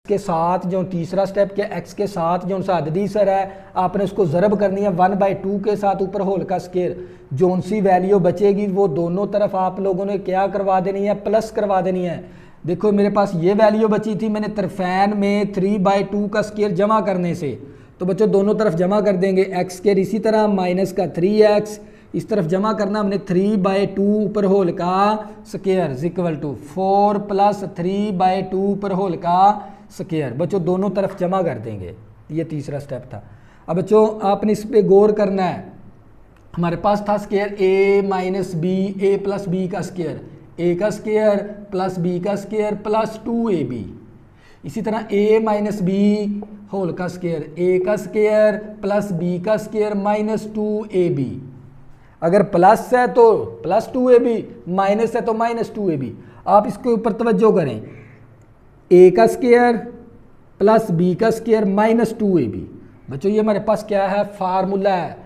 के साथ जो तीसरा स्टेप क्या, एक्स के साथ जो सा अददी सर है आपने उसको ज़रब करनी है 1/2 के साथ ऊपर होल का स्केयर। जो सी वैल्यू बचेगी वो दोनों तरफ आप लोगों ने क्या करवा देनी है, प्लस करवा देनी है। देखो मेरे पास ये वैल्यू बची थी, मैंने तरफैन में 3/2 का स्केयर जमा करने से, तो बच्चों दोनों तरफ जमा कर देंगे एक्स स्केयर। इसी तरह माइनस का 3x इस तरफ जमा करना हमने 3/2 ऊपर होल का स्केयर इक्वल टू 4 + 3/2 ऊपर होल का स्केयर। बच्चों दोनों तरफ जमा कर देंगे, ये तीसरा स्टेप था। अब बच्चों आपने इस पे गौर करना है, हमारे पास था square a - b, a + b का स्केयर, a का स्केयर प्लस b का स्केयर प्लस 2ab। इसी तरह a - b होल का स्केयर, a का स्केयर प्लस b का स्केयर माइनस 2ab। अगर प्लस है तो प्लस 2ab, माइनस है तो माइनस 2ab। आप इसके ऊपर तवज्जो करें, a का स्केयर प्लस b का स्केयर माइनस 2ab। बच्चों ये हमारे पास क्या है, फार्मूला है,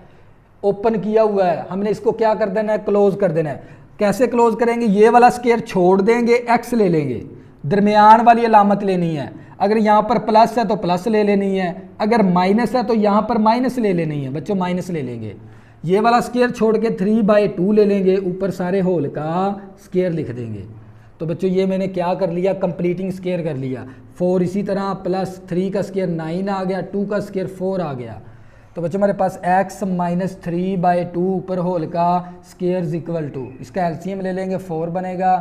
ओपन किया हुआ है, हमने इसको क्या कर देना है, क्लोज कर देना है। कैसे क्लोज करेंगे, ये वाला स्केयर छोड़ देंगे, x ले लेंगे, दरमियान वाली अलामत लेनी है। अगर यहाँ पर प्लस है तो प्लस ले लेनी है, अगर माइनस है तो यहाँ पर माइनस ले लेनी है। बच्चों माइनस ले लेंगे, ये वाला स्केयर छोड़ के 3/2 ले लेंगे, ऊपर सारे होल का स्केयर लिख देंगे। तो बच्चों ये मैंने क्या कर लिया, कंप्लीटिंग स्केयर कर लिया। 4 इसी तरह प्लस 3 का स्केयर 9 आ गया, 2 का स्केयर 4 आ गया। तो बच्चों हमारे पास x - 3/2 ऊपर होल का स्केयर इक्वल टू, इसका एलसीएम ले लेंगे 4 बनेगा,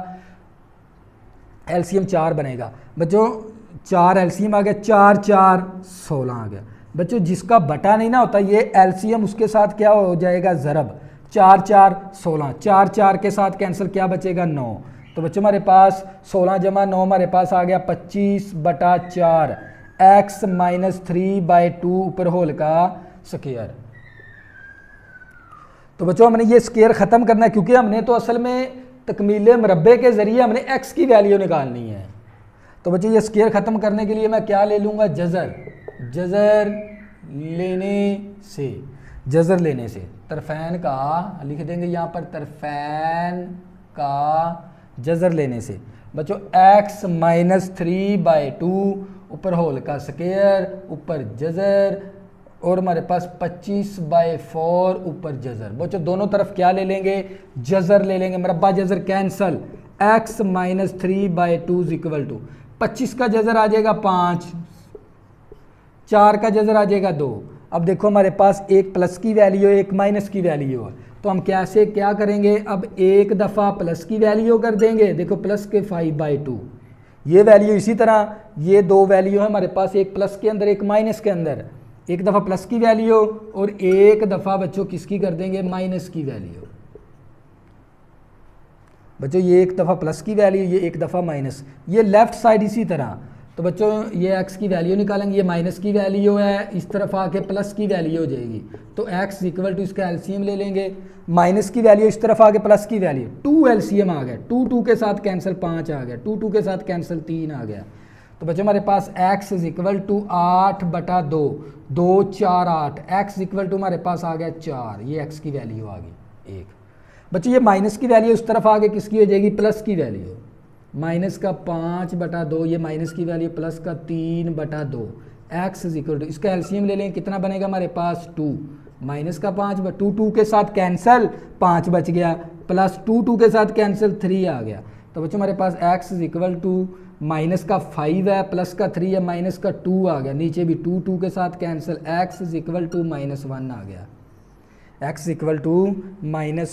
एलसीएम 4 बनेगा। बच्चों 4 एलसीएम आ गया, 4 4 16 आ गया। बच्चों जिसका बटा नहीं ना होता ये एलसीएम उसके साथ क्या हो जाएगा, ज़रब। 4 4 16, 4 4 के साथ कैंसिल, क्या बचेगा 9। तो बच्चों हमारे पास 16 + 9 हमारे पास आ गया 25/4 x - 3/2 ऊपर होल का स्केयर। तो बच्चों हमने ये स्केयर ख़त्म करना है, क्योंकि हमने तो असल में तकमीले मरबे के ज़रिए हमने x की वैल्यू निकालनी है। तो बच्चों ये स्केयर ख़त्म करने के लिए मैं क्या ले लूँगा, जज़र लेने से, जज़र लेने से तरफैन का लिख देंगे यहाँ पर, तरफैन का जज़र लेने से। बच्चों x - 3/2 ऊपर होल का स्केयर ऊपर जज़र, और हमारे पास 25/4 ऊपर जज़र। बच्चों दोनों तरफ क्या ले लेंगे, जज़र ले लेंगे, मरबा जज़र कैंसल, x - 3/2 इक्वल टू 25 का जज़र आ जाएगा 5, 4 का जज़र आ जाएगा 2। अब देखो हमारे पास एक प्लस की वैल्यू है, एक माइनस की वैल्यू है, तो हम कैसे क्या करेंगे, अब एक दफ़ा प्लस की वैल्यू कर देंगे। देखो प्लस के 5/2 ये वैल्यू, इसी तरह ये दो वैल्यू है हमारे पास, एक प्लस के अंदर एक माइनस के अंदर। एक दफ़ा प्लस की वैल्यू और एक दफ़ा बच्चों किसकी कर देंगे, माइनस की वैल्यू। बच्चों ये एक दफ़ा प्लस की वैल्यू, ये एक दफ़ा माइनस, ये लेफ़्ट साइड इसी तरह। तो बच्चों ये x की वैल्यू निकालेंगे, ये माइनस की वैल्यू है, इस तरफ आके प्लस की वैल्यू हो जाएगी। तो x इक्वल टू इसका एलसीएम ले लेंगे, माइनस की वैल्यू इस तरफ आके प्लस की वैल्यू, 2 एलसीएम आ गया, 2 2 के साथ कैंसिल 5 आ गया, 2 2 के साथ कैंसिल 3 आ गया। तो बच्चों हमारे पास x equal to 8/2, 2 4 8, x equal to हमारे पास आ गया 4, ये x की वैल्यू आ गई 1। बच्चों ये माइनस की वैल्यू इस तरफ आगे किसकी हो जाएगी, प्लस की वैल्यू, माइनस का 5/2, ये माइनस की वैल्यू प्लस का 3/2, x इक्वल टू, इसका एलसीएम ले लें, कितना बनेगा हमारे पास 2, माइनस का 5, 2 2 के साथ कैंसिल 5 बच गया, प्लस 2 2 के साथ कैंसिल 3 आ गया। तो बच्चों हमारे पास x इक्वल टू माइनस का 5 है, प्लस का 3 है, माइनस का 2 आ गया, नीचे भी 2 2 के साथ कैंसिल, x इक्वल टू -1 आ गया, x इक्वल टू -1।